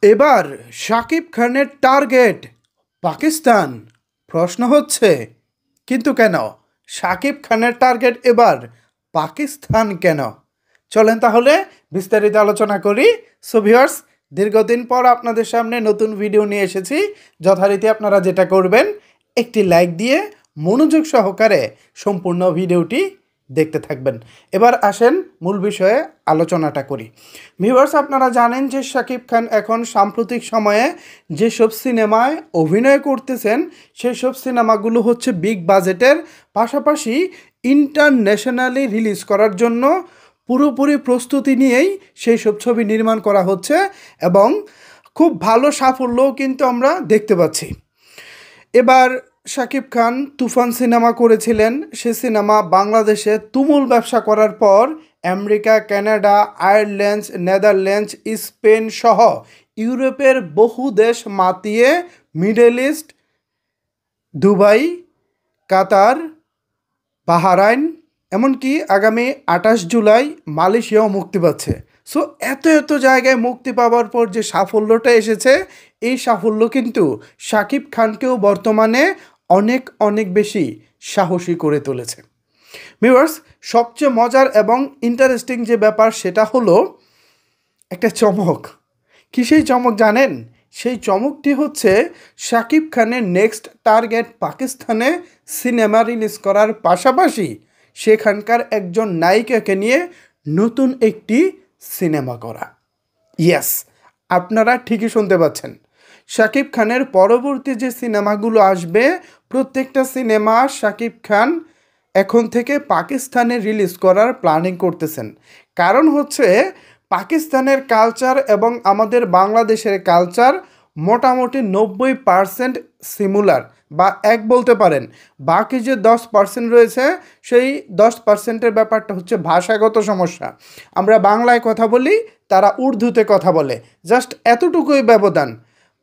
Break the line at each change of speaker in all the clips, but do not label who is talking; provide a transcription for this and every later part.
এবার শাকিব খানের টার্গেট পাকিস্তান। প্রশ্ন হচ্ছে, কিন্তু কেন শাকিব খানের টার্গেট এবার পাকিস্তান কেন? চলেন তাহলে বিস্তারিত আলোচনা করি। সো ভিউয়ার্স, দীর্ঘদিন পর আপনাদের সামনে নতুন ভিডিও নিয়ে এসেছি। যথারীতি আপনারা যেটা করবেন, একটি লাইক দিয়ে মনোযোগ সহকারে সম্পূর্ণ ভিডিওটি দেখতে থাকবেন। এবার আসেন মূল বিষয়ে আলোচনাটা করি। ভিউয়ার্স, আপনারা জানেন যে শাকিব খান এখন সাম্প্রতিক সময়ে যেসব সিনেমায় অভিনয় করতেছেন সেই সব সিনেমাগুলো হচ্ছে বিগ বাজেটের, পাশাপাশি ইন্টারন্যাশনালি রিলিজ করার জন্য পুরোপুরি প্রস্তুতি নিয়েই সেই সব ছবি নির্মাণ করা হচ্ছে এবং খুব ভালো সাফল্যও কিন্তু আমরা দেখতে পাচ্ছি। এবার শাকিব খান তুফান সিনেমা করেছিলেন। সে সিনেমা বাংলাদেশে তুমুল ব্যবসা করার পর America, Canada, Ireland, Netherlands, Spain সহ ইউরোপের বহু দেশ মাতিয়ে মিডল ইস্ট, দুবাই, কাতার, বাহরাইন, এমনকি আগামী 28 জুলাই মালয়েশিয়াও মুক্তি পাচ্ছে। সো এত জায়গায় মুক্তি পাওয়ার পর যে সাফল্যটা এসেছে, এই সাফল্য কিন্তু শাকিব খানকেও বর্তমানে অনেক বেশি সাহসী করে তুলেছে। ভিউয়ার্স, সবচেয়ে মজার এবং ইন্টারেস্টিং যে ব্যাপার সেটা হলো একটা চমক। কি সেই চমক জানেন? সেই চমকটি হচ্ছে শাকিব খানের নেক্সট টার্গেট পাকিস্তানে সিনেমা রিলিজ করার পাশাপাশি সেখানকার একজন নায়িকাকে নিয়ে নতুন একটি সিনেমা করা। ইয়েস, আপনারা ঠিকই শুনতে পাচ্ছেন। শাকিব খানের পরবর্তী যে সিনেমাগুলো আসবে, প্রত্যেকটা সিনেমা শাকিব খান এখন থেকে পাকিস্তানে রিলিজ করার প্ল্যানিং করতেছেন। কারণ হচ্ছে পাকিস্তানের কালচার এবং আমাদের বাংলাদেশের কালচার মোটামুটি 90% সিমিলার বা এক বলতে পারেন। বাকি যে 10% রয়েছে, সেই 10%-এর ব্যাপারটা হচ্ছে ভাষাগত সমস্যা। আমরা বাংলায় কথা বলি, তারা উর্দুতে কথা বলে, জাস্ট এতটুকুই ব্যবধান।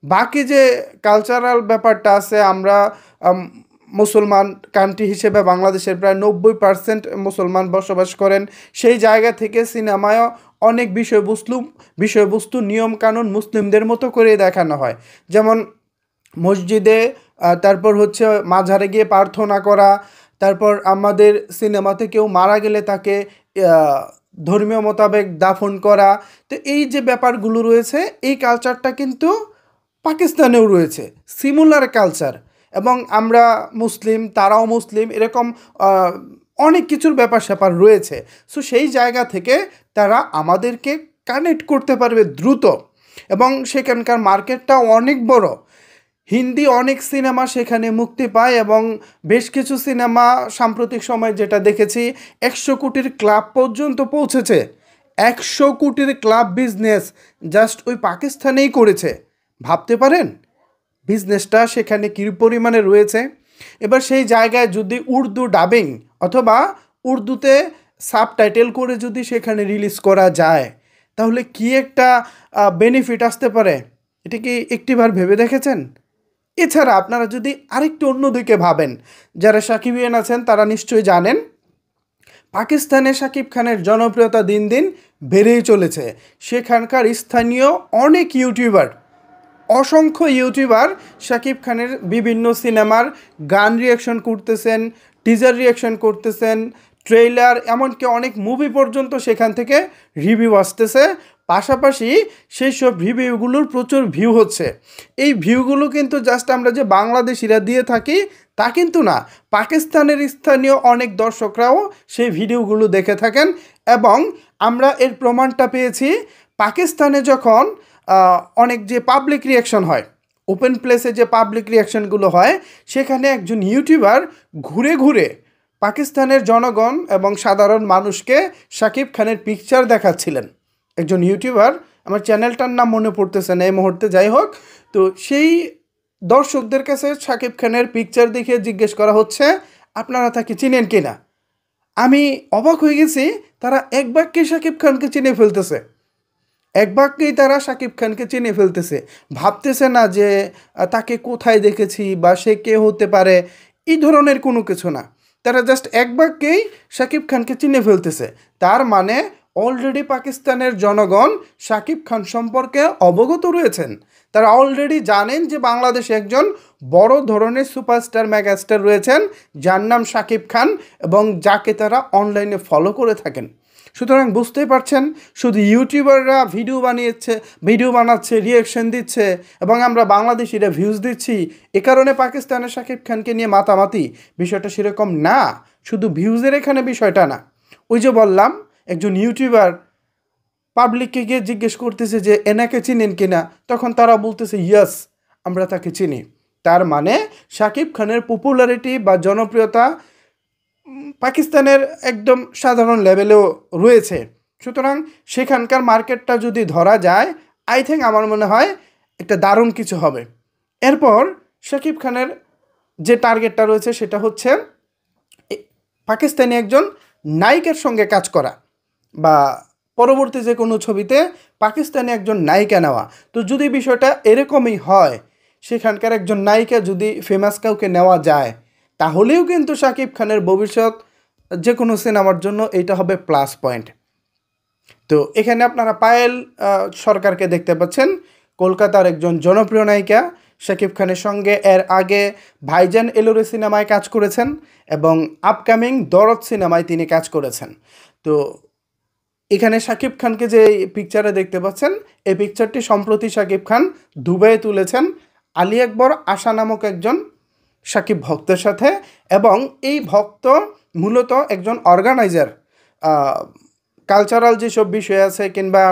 বাকি যে কালচারাল ব্যাপারটা আছে, আমরা মুসলমান কান্ট্রি হিসেবে বাংলাদেশের প্রায় 90% মুসলমান বসবাস করেন। সেই জায়গা থেকে সিনেমায় অনেক বিষয়বস্তু নিয়মকানুন মুসলিমদের মতো করে দেখানো হয়। যেমন মসজিদে, তারপর হচ্ছে মাজারে গিয়ে প্রার্থনা করা, তারপর আমাদের সিনেমাতে কেউ মারা গেলে তাকে ধর্মীয় মোতাবেক দাফন করা। তো এই যে ব্যাপারগুলো রয়েছে, এই কালচারটা কিন্তু পাকিস্তানেও রয়েছে, সিমিলার কালচার। এবং আমরা মুসলিম, তারাও মুসলিম, এরকম অনেক কিছুর ব্যাপার স্যাপার রয়েছে। সো সেই জায়গা থেকে তারা আমাদেরকে কানেক্ট করতে পারবে দ্রুত, এবং সেখানকার মার্কেটটাও অনেক বড়। হিন্দি অনেক সিনেমা সেখানে মুক্তি পায় এবং বেশ কিছু সিনেমা সাম্প্রতিক সময় যেটা দেখেছি, 100 কোটির ক্লাব পর্যন্ত পৌঁছেছে। 100 কোটির ক্লাব বিজনেস জাস্ট ওই পাকিস্তানেই করেছে। ভাবতে পারেন বিজনেসটা সেখানে কী পরিমাণে রয়েছে। এবার সেই জায়গায় যদি উর্দু ডাবিং অথবা উর্দুতে সাবটাইটেল করে যদি সেখানে রিলিজ করা যায়, তাহলে কি একটা বেনিফিট আসতে পারে, এটা কি একটিবার ভেবে দেখেছেন? এছাড়া আপনারা যদি আরেকটু অন্যদিকে ভাবেন, যারা সাকিবিয়ান আছেন তারা নিশ্চয়ই জানেন পাকিস্তানে শাকিব খানের জনপ্রিয়তা দিন দিন বেড়েই চলেছে। সেখানকার স্থানীয় অনেক অসংখ্য ইউটিউবার শাকিব খানের বিভিন্ন সিনেমার গান রিয়াকশন করতেছেন, টিজার রিয়াকশন করতেছেন, ট্রেইলার, এমনকি অনেক মুভি পর্যন্ত সেখান থেকে রিভিউ আসতেছে। পাশাপাশি সেই সব রিভিউগুলোর প্রচুর ভিউ হচ্ছে। এই ভিউগুলো কিন্তু জাস্ট আমরা যে বাংলাদেশিরা দিয়ে থাকি তা কিন্তু না, পাকিস্তানের স্থানীয় অনেক দর্শকরাও সেই ভিডিওগুলো দেখে থাকেন। এবং আমরা এর প্রমাণটা পেয়েছি পাকিস্তানে যখন অনেক যে পাবলিক রিয়াকশন হয়, ওপেন প্লেসে যে পাবলিক রিয়াকশনগুলো হয়, সেখানে একজন ইউটিউবার ঘুরে ঘুরে পাকিস্তানের জনগণ এবং সাধারণ মানুষকে শাকিব খানের পিকচার দেখাচ্ছিলেন। একজন ইউটিউবার, আমার চ্যানেলটার নাম মনে পড়তেছে না এই মুহূর্তে, যাই হোক, তো সেই দর্শকদের কাছে শাকিব খানের পিকচার দেখে জিজ্ঞেস করা হচ্ছে আপনারা তাকে চিনেন কি না। আমি অবাক হয়ে গেছি, তারা এক বাক্যে শাকিব খানকে চিনে ফেলতেছে, এক বাক্যেই তারা শাকিব খানকে চিনে ফেলতেছে। ভাবতেছে না যে তাকে কোথায় দেখেছি বা সে কে হতে পারে, এই ধরনের কোনো কিছু না। তারা জাস্ট এক বাক্যেই শাকিব খানকে চিনে ফেলতেছে। তার মানে অলরেডি পাকিস্তানের জনগণ শাকিব খান সম্পর্কে অবগত রয়েছেন। তারা অলরেডি জানেন যে বাংলাদেশে একজন বড় ধরনের সুপারস্টার মেগাস্টার রয়েছেন যার নাম শাকিব খান এবং যাকে তারা অনলাইনে ফলো করে থাকেন। সুতরাং বুঝতেই পারছেন, শুধু ইউটিউবাররা ভিডিও বানাচ্ছে, রিয়েকশন দিচ্ছে এবং আমরা বাংলাদেশিরা ভিউজ দিচ্ছি, এ কারণে পাকিস্তানের শাকিব খানকে নিয়ে মাতামাতি, বিষয়টা সেরকম না। শুধু ভিউজের এখানে বিষয়টা না। ওই যে বললাম, একজন ইউটিউবার পাবলিককে গিয়ে জিজ্ঞেস করতেছে যে এনাকে চিনেন কিনা, তখন তারা বলতেছে ইয়েস, আমরা তাকে চিনি। তার মানে শাকিব খানের পপুলারিটি বা জনপ্রিয়তা পাকিস্তানের একদম সাধারণ লেভেলেও রয়েছে। সুতরাং সেখানকার মার্কেটটা যদি ধরা যায়, আই থিঙ্ক আমার মনে হয় একটা দারুণ কিছু হবে। এরপর শাকিব খানের যে টার্গেটটা রয়েছে সেটা হচ্ছে পাকিস্তানি একজন নায়িকার সঙ্গে কাজ করা বা পরবর্তী যে কোনো ছবিতে পাকিস্তানি একজন নায়িকা নেওয়া। তো যদি বিষয়টা এরকমই হয়, সেখানকার একজন নায়িকা যদি ফেমাস কাউকে নেওয়া যায়, তাহলেও কিন্তু শাকিব খানের ভবিষ্যৎ যে কোনো সিনেমার জন্য এটা হবে প্লাস পয়েন্ট। তো এখানে আপনারা পায়েল সরকারকে দেখতে পাচ্ছেন, কলকাতার একজন জনপ্রিয় নায়িকা। শাকিব খানের সঙ্গে এর আগে ভাইজান এলোরে সিনেমায় কাজ করেছেন এবং আপকামিং দরদ সিনেমায় তিনি কাজ করেছেন। তো এখানে শাকিব খানকে যে পিকচারে দেখতে পাচ্ছেন, এই পিকচারটি সম্প্রতি শাকিব খান দুবাইয়ে তুলেছেন আলী আকবর আশা নামক একজন শাকিব ভক্তের সাথে। এবং এই ভক্ত মূলত একজন অর্গানাইজার, কালচারাল যেসব বিষয় আছে কিংবা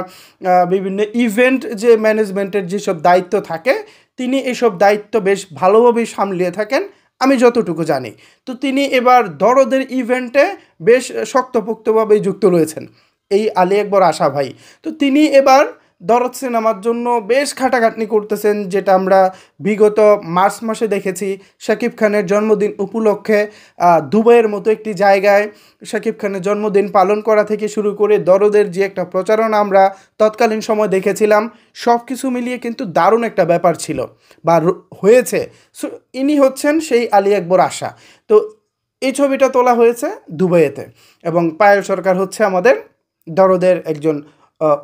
বিভিন্ন ইভেন্ট যে ম্যানেজমেন্টের যেসব দায়িত্ব থাকে, তিনি এসব দায়িত্ব বেশ ভালোভাবেই সামলিয়ে থাকেন আমি যতটুকু জানি। তো তিনি এবার দরদের ইভেন্টে বেশ শক্তপোক্তভাবেই যুক্ত রয়েছেন, এই আলী আকবর আশা ভাই। তো তিনি এবার দরদ সিনেমার জন্য বেশ খাটাখাটনি করতেছেন, যেটা আমরা বিগত মার্চ মাসে দেখেছি। শাকিব খানের জন্মদিন উপলক্ষে দুবাইয়ের মতো একটি জায়গায় শাকিব খানের জন্মদিন পালন করা থেকে শুরু করে দরদের যে একটা প্রচারণা আমরা তৎকালীন সময় দেখেছিলাম, সব কিছু মিলিয়ে কিন্তু দারুণ একটা ব্যাপার ছিল বা হয়েছে। সো ইনি হচ্ছেন সেই আলী আকবর আশা। তো এই ছবিটা তোলা হয়েছে দুবাইয়েতে এবং পায়েল সরকার হচ্ছে আমাদের দরদের একজন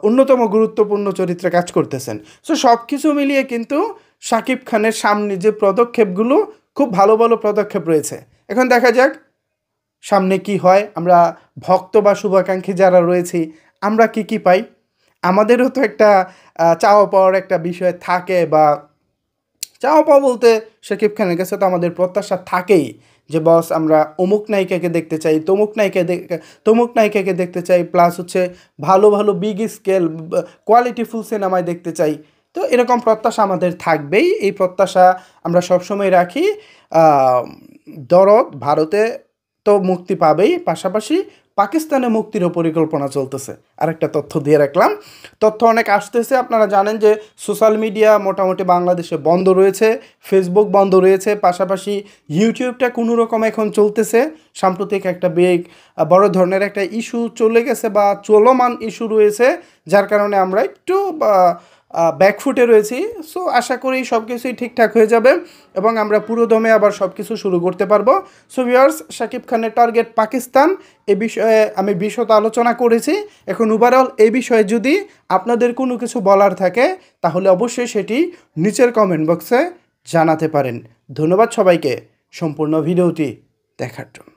অন্যতম গুরুত্বপূর্ণ চরিত্রে কাজ করতেছেন। সো সব কিছু মিলিয়ে কিন্তু শাকিব খানের সামনে যে পদক্ষেপগুলো, খুব ভালো ভালো পদক্ষেপ রয়েছে। এখন দেখা যাক সামনে কি হয়। আমরা ভক্ত বা শুভাকাঙ্ক্ষী যারা রয়েছি, আমরা কি পাই। আমাদেরও তো একটা চাওয়া পাওয়ার একটা বিষয় থাকে, বা চাওয়া পাওয়া বলতে শাকিব খানের কাছে তো আমাদের প্রত্যাশা থাকেই যে বস আমরা অমুক নায়িকাকে দেখতে চাই, তমুক নায়িকাকে দেখতে চাই, প্লাস হচ্ছে ভালো ভালো বিগ স্কেল কোয়ালিটিফুল সিনেমায় দেখতে চাই। তো এরকম প্রত্যাশা আমাদের থাকবেই, এই প্রত্যাশা আমরা সবসময় রাখি। দরদ ভারতে তো মুক্তি পাবেই, পাশাপাশি পাকিস্তানে মুক্তিরও পরিকল্পনা চলতেছে। আরেকটা তথ্য দিয়ে রাখলাম, তথ্য অনেক আসতেছে। আপনারা জানেন যে সোশ্যাল মিডিয়া মোটামুটি বাংলাদেশে বন্ধ রয়েছে, ফেসবুক বন্ধ রয়েছে, পাশাপাশি ইউটিউবটা কোনো রকম এখন চলতেছে। সাম্প্রতিক একটা বড় ধরনের একটা ইস্যু চলে গেছে বা চলমান ইস্যু রয়েছে, যার কারণে আমরা একটু ব্যাকফুটে রয়েছি। সো আশা করি সব কিছুই ঠিকঠাক হয়ে যাবে এবং আমরা পুরোদমে আবার সব কিছু শুরু করতে পারবো। সো ভিউয়ার্স, শাকিব খানের টার্গেট পাকিস্তান, এ বিষয়ে আমি বিশদ আলোচনা করেছি। এখন ওভারঅল এই বিষয়ে যদি আপনাদের কোনো কিছু বলার থাকে, তাহলে অবশ্যই সেটি নিচের কমেন্ট বক্সে জানাতে পারেন। ধন্যবাদ সবাইকে সম্পূর্ণ ভিডিওটি দেখার জন্য।